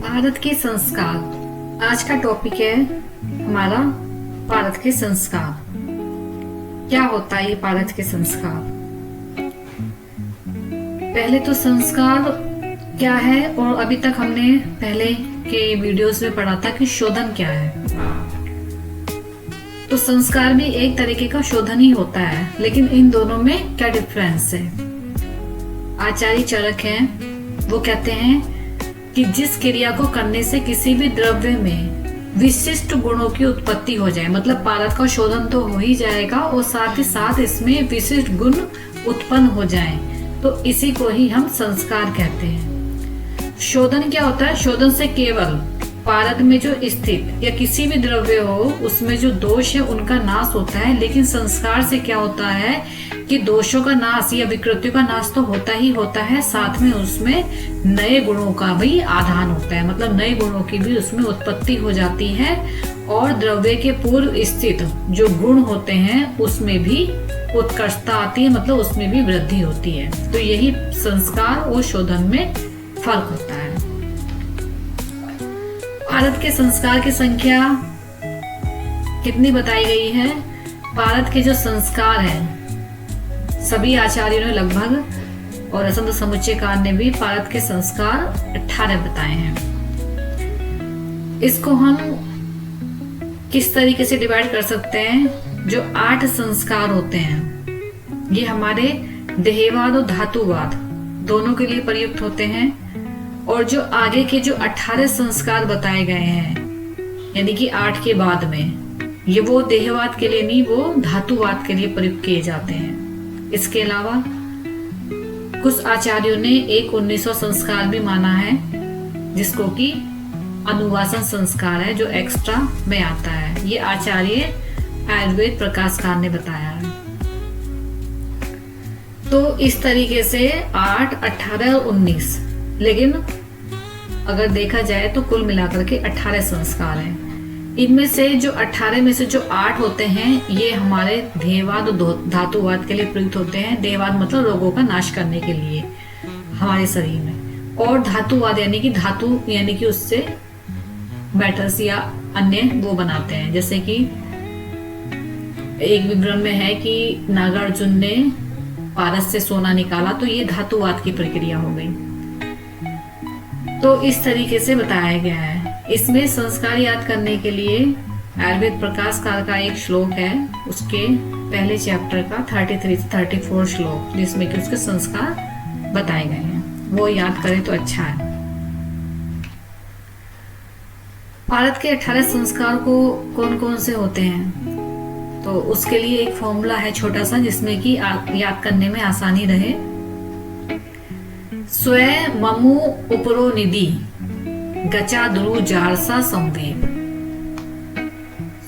भारत के संस्कार आज का टॉपिक है हमारा। भारत के संस्कार क्या होता है? ये भारत के संस्कार, पहले तो संस्कार क्या है, और अभी तक हमने पहले के वीडियोस में पढ़ा था कि शोधन क्या है। तो संस्कार भी एक तरीके का शोधन ही होता है, लेकिन इन दोनों में क्या डिफरेंस है? आचार्य चरक हैं, वो कहते हैं कि जिस क्रिया को करने से किसी भी द्रव्य में विशिष्ट गुणों की उत्पत्ति हो जाए, मतलब भारत का शोधन तो हो ही जाएगा और साथ ही साथ इसमें विशिष्ट गुण उत्पन्न हो जाएं, तो इसी को ही हम संस्कार कहते हैं। शोधन क्या होता है? शोधन से केवल पारद में जो स्थित या किसी भी द्रव्य हो उसमें जो दोष है उनका नाश होता है, लेकिन संस्कार से क्या होता है कि दोषों का नाश या विकृतियों का नाश तो होता ही होता है, साथ में उसमें नए गुणों का भी आधान होता है, मतलब नए गुणों की भी उसमें उत्पत्ति हो जाती है और द्रव्य के पूर्व स्थित जो गुण होते हैं उसमें भी उत्कर्षता आती है, मतलब उसमें भी वृद्धि होती है। तो यही संस्कार और शोधन में फर्क होता है। भारत के संस्कार की संख्या कितनी बताई गई है? भारत के जो संस्कार हैं सभी आचार्यों ने लगभग, और असंत समुच्चयकार ने भी भारत के संस्कार 18 बताए हैं। इसको हम किस तरीके से डिवाइड कर सकते हैं? जो 8 संस्कार होते हैं ये हमारे देहवाद और धातुवाद दोनों के लिए प्रयुक्त होते हैं, और जो आगे के जो 18 संस्कार बताए गए हैं यानी कि 8 के बाद में, ये वो देहवाद के लिए नहीं, वो धातुवाद के लिए प्रयुक्त किए जाते हैं। इसके अलावा कुछ आचार्यों ने एक 1900 संस्कार भी माना है, जिसको कि अनुवासन संस्कार है, जो एक्स्ट्रा में आता है। ये आचार्य आयुर्वेद प्रकाशकार ने बताया है। तो इस तरीके से 8, 18 और 19, लेकिन अगर देखा जाए तो कुल मिलाकर के 18 संस्कार हैं। इनमें से जो 18 में से जो 8 होते हैं ये हमारे देहवाद और धातुवाद के लिए प्रयुक्त होते हैं। देहवाद मतलब रोगों का नाश करने के लिए हमारे शरीर में, और धातुवाद यानी कि धातु यानी कि उससे मेटल्स या अन्य वो बनाते हैं। जैसे कि एक विवरण में है कि नागार्जुन ने पारस से सोना निकाला, तो ये धातुवाद की प्रक्रिया हो गई। तो इस तरीके से बताया गया है। इसमें संस्कार याद करने के लिए आयुर्वेद प्रकाशकार का एक श्लोक है, उसके पहले चैप्टर का 33 से 34 श्लोक, जिसमें कि उसके संस्कार बताए गए हैं, वो याद करें तो अच्छा है। भारत के 18 संस्कार को कौन कौन से होते हैं? तो उसके लिए एक फॉर्मूला है छोटा सा, जिसमें कि याद करने में आसानी रहे। स्वे ममु उपरो निधि गचा द्रु जारसा संवेद,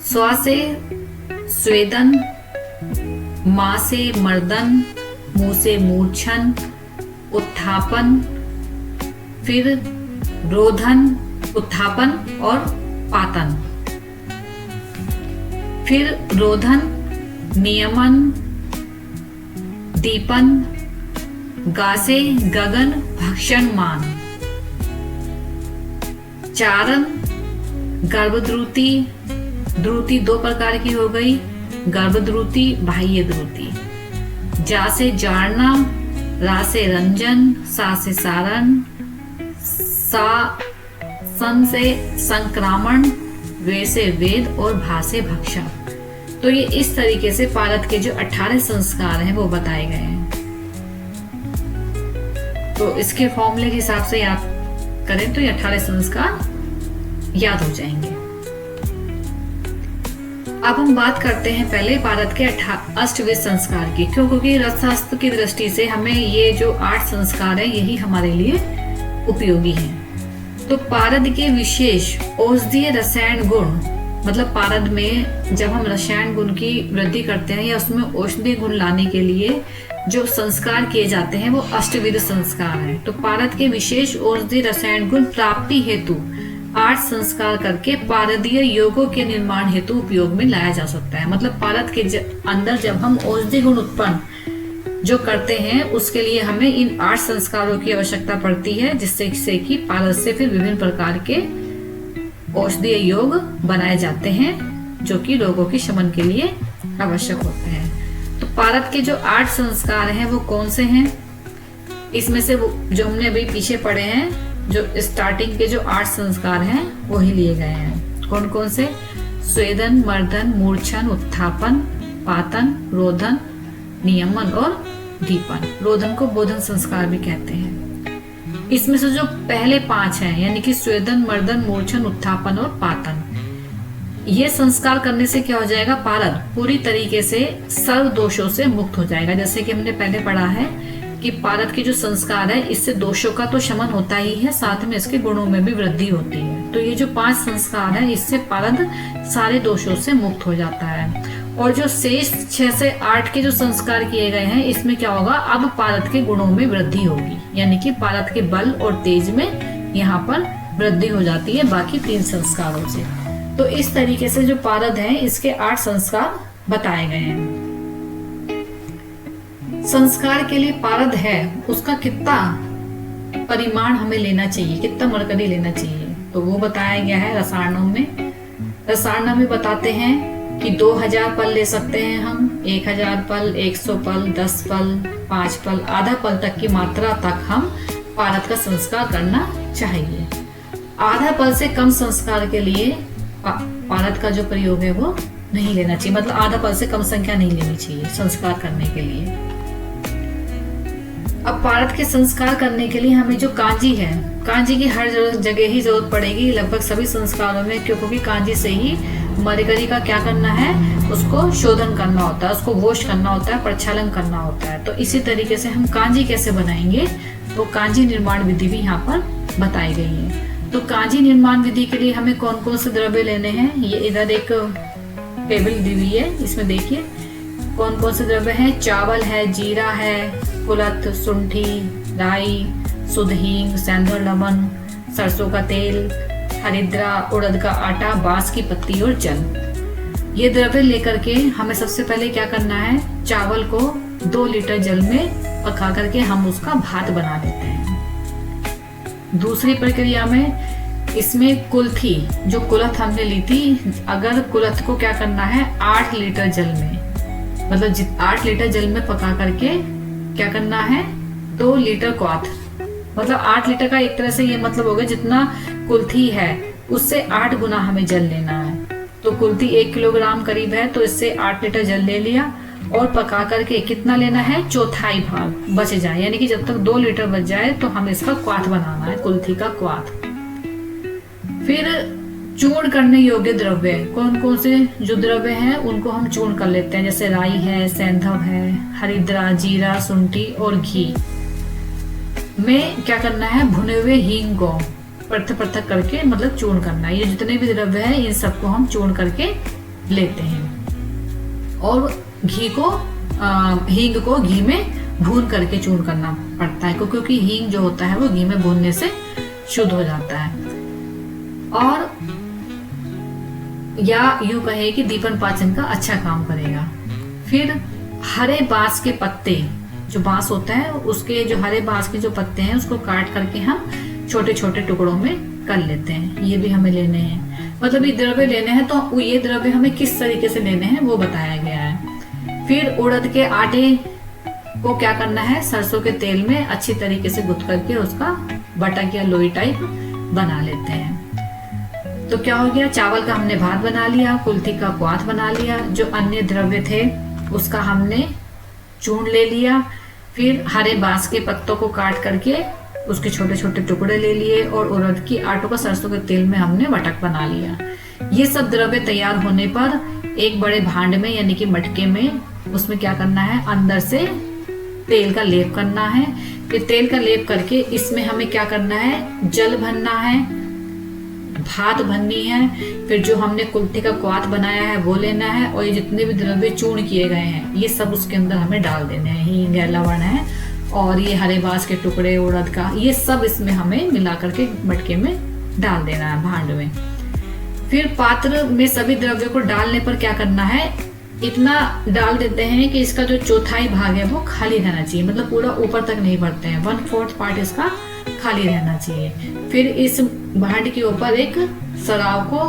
स्वा से स्वेदन, मा से मर्दन, मुंह से मूर्छन, उत्थापन, फिर रोधन, उत्थापन और पातन, फिर रोधन, नियमन, दीपन, गासे गगन भक्षण मान, चारण, गर्भद्रुति, द्रुति 2 प्रकार की हो गई, गर्भद्रुति, बाह्य द्रुति, जा से जारना, रा से रंजन, सा से सारण, सन से संक्रामण, वे से वेद और भा से भक्षण। तो ये इस तरीके से भारत के जो 18 संस्कार हैं वो बताए गए हैं। तो इसके फॉर्मूले के हिसाब से याद करें तो ये 18 संस्कार याद हो जाएंगे। अब हम बात करते हैं पहले भारत के अष्टविध संस्कार की, क्योंकि रसशास्त्र की दृष्टि से हमें ये जो 8 संस्कार है यही हमारे लिए उपयोगी हैं। तो पारद के विशेष औषधीय रसायन गुण, मतलब पारद में जब हम रसायन गुण की वृद्धि करते हैं या उसमें औषधीय गुण लाने के लिए जो संस्कार किए जाते हैं वो अष्टविध संस्कार है। तो पारद के विशेष औषधीय रसायन गुण प्राप्ति हेतु 8 संस्कार करके पारदीय योगों के निर्माण हेतु उपयोग में लाया जा सकता है। मतलब पारद के अंदर जब हम औषधि गुण उत्पन्न जो करते हैं उसके लिए हमें इन 8 संस्कारों की आवश्यकता पड़ती है, जिससे से कि पारद से फिर विभिन्न प्रकार के औषधीय योग बनाए जाते हैं जो कि रोगों के शमन के लिए आवश्यक होते हैं। तो पारद के जो 8 संस्कार हैं वो कौन से हैं? इसमें से वो जो हमने अभी पीछे पढ़े हैं, जो स्टार्टिंग के जो 8 संस्कार हैं वो ही लिए गए हैं। कौन कौन से? स्वेदन, मर्दन, मूर्छन, उत्थापन, पातन, रोधन, नियमन और दीपन। रोधन को बोधन संस्कार भी कहते हैं। इसमें से जो पहले 5 हैं यानी कि स्वेदन, मर्दन, मूर्छन, उत्थापन और पातन, ये संस्कार करने से क्या हो जाएगा? पारद पूरी तरीके से सर्व दोषों से मुक्त हो जाएगा। जैसे कि हमने पहले पढ़ा है कि पारद के जो संस्कार है इससे दोषों का तो शमन होता ही है, साथ में इसके गुणों में भी वृद्धि होती है। तो ये जो 5 संस्कार है इससे पारद सारे दोषों से मुक्त हो जाता है। और जो शेष 6 से 8 के जो संस्कार किए गए हैं इसमें क्या होगा? अब पारद के गुणों में वृद्धि होगी, यानी कि पारद के बल और तेज में यहाँ पर वृद्धि हो जाती है बाकी 3 संस्कारों से। तो इस तरीके से जो पारद है इसके 8 संस्कार बताए गए हैं। संस्कार के लिए पारद है उसका कितना परिमाण हमें लेना चाहिए, कितना मरकरी लेना चाहिए, तो वो बताया गया है रसायनों में। रसायनों में बताते हैं कि 2000 पल ले सकते हैं हम, 1000 पल, 100 पल, 10 पल, 5 पल, आधा पल तक की मात्रा तक हम पारद का संस्कार करना चाहिए। आधा पल से कम संस्कार के लिए पारद का जो प्रयोग है वो नहीं लेना चाहिए, मतलब आधा पल से कम संख्या नहीं लेनी चाहिए संस्कार करने के लिए। अब पारद के संस्कार करने के लिए हमें जो कांजी है, कांजी की हर जगह ही जरूरत पड़ेगी लगभग सभी संस्कारों में, क्योंकि कांजी से ही मरकरी का क्या करना है? उसको शोधन करना होता है, उसको वोश करना होता है, प्रक्षालन करना होता है। तो इसी तरीके से हम कांजी कैसे बनाएंगे, तो कांजी निर्माण विधि भी यहाँ पर बताई गई है। तो कांजी निर्माण विधि के लिए हमें कौन कौन से द्रव्य लेने हैं, ये इधर एक टेबल दी हुई है, इसमें देखिए कौन कौन से द्रव्य हैं। चावल है, जीरा है, कुलथ, सुंठी, राई, शुद्ध हींग, सेंधव लवण, सरसों का तेल, हरिद्रा, उड़द का आटा, बांस की पत्ती और जल। ये द्रव्य लेकर के हमें सबसे पहले क्या करना है? चावल को 2 लीटर जल में पका करके हम उसका भात बना लेते हैं। दूसरी प्रक्रिया में इसमें कुल्थी, जो कुलथ हमने ली थी, अगर कुलथ को क्या करना है? 8 लीटर जल में, मतलब 8 लीटर जल में पका करके क्या करना है? 2 लीटर क्वाथ, मतलब 8 लीटर का एक तरह से ये मतलब हो गया जितना कुल्थी है उससे 8 गुना हमें जल लेना है। तो कुल्थी 1 किलोग्राम करीब है, तो इससे 8 लीटर जल ले लिया और पका करके कितना लेना है? चौथाई भाग बच जाए, यानी कि जब तक 2 लीटर बच जाए तो हमें इसका क्वाथ बनाना है, कुल्थी का क्वाथ। फिर चूर्ण करने योग्य द्रव्य कौन कौन से जो द्रव्य हैं उनको हम चूर्ण कर लेते हैं, जैसे राई है, सेंधव है, हरिद्रा, जीरा, शुंठी और घी में क्या करना है? भुने हुए हींग को पृथक पृथक करके मतलब चूर्ण करना है। ये जितने भी द्रव्य हैं इन सबको हम चूर्ण करके लेते हैं। और घी को हींग को घी में भून करके चूर्ण करना पड़ता है, क्योंकि हींग जो होता है वो घी में भूनने से शुद्ध हो जाता है। और या यूं कहे कि दीपन पाचन का अच्छा काम करेगा। फिर हरे बांस के पत्ते, जो बांस होता है उसके जो हरे बांस के जो पत्ते हैं उसको काट करके हम छोटे छोटे टुकड़ों में कर लेते हैं, ये भी हमें लेने हैं। मतलब ये द्रव्य लेने हैं, तो ये द्रव्य हमें किस तरीके से लेने हैं वो बताया गया है। फिर उड़द के आटे को क्या करना है? सरसों के तेल में अच्छी तरीके से गुथ करके उसका बटक या लोई टाइप बना लेते हैं। तो क्या हो गया? चावल का हमने भात बना लिया, कुल्थी का क्वाथ बना लिया, जो अन्य द्रव्य थे उसका हमने चूर्ण ले लिया। फिर हरे बांस के पत्तों को काट करके उसके छोटे छोटे टुकड़े ले लिए और उड़द की आटों को सरसों के तेल में हमने वटक बना लिया। ये सब द्रव्य तैयार होने पर एक बड़े भांड में यानी कि मटके में उसमें क्या करना है? अंदर से तेल का लेप करना है। फिर तेल का लेप करके इसमें हमें क्या करना है? जल भरना है, भात भरनी है, फिर जो हमने कुल्थी का क्वाथ बनाया है वो लेना है, और ये जितने भी द्रव्य चूर्ण किए गए हैं ये सब उसके अंदर हमें डाल देने हैं। हींग है, लवण है और ये हरे बांस के टुकड़े, उड़द का, ये सब इसमें हमें मिला करके मटके में डाल देना है, भांड में। फिर पात्र में सभी द्रव्यों को डालने पर क्या करना है? इतना डाल देते हैं कि इसका जो चौथाई भाग है वो खाली रहना चाहिए, मतलब पूरा ऊपर तक नहीं भरते हैं, 1/4 पार्ट इसका खाली रहना चाहिए। फिर इस भांड के ऊपर एक सराव को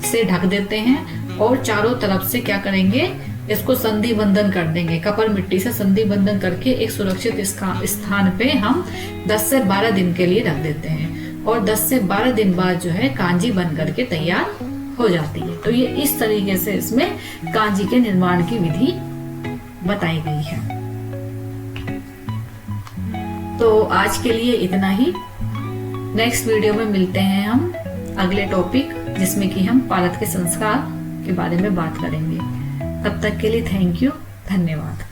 से ढक देते हैं और चारों तरफ से क्या करेंगे, इसको संधि बंधन कर देंगे। कपर मिट्टी से संधि बंधन करके एक सुरक्षित स्थान पे हम 10 से 12 दिन के लिए रख देते हैं और 10 से 12 दिन बाद जो है कांजी बन करके तैयार हो जाती है। तो ये इस तरीके से इसमें कांजी के निर्माण की विधि बताई गई है। तो आज के लिए इतना ही। नेक्स्ट वीडियो में मिलते हैं हम अगले टॉपिक, जिसमें कि हम पारद के संस्कार के बारे में बात करेंगे। तब तक के लिए थैंक यू, धन्यवाद।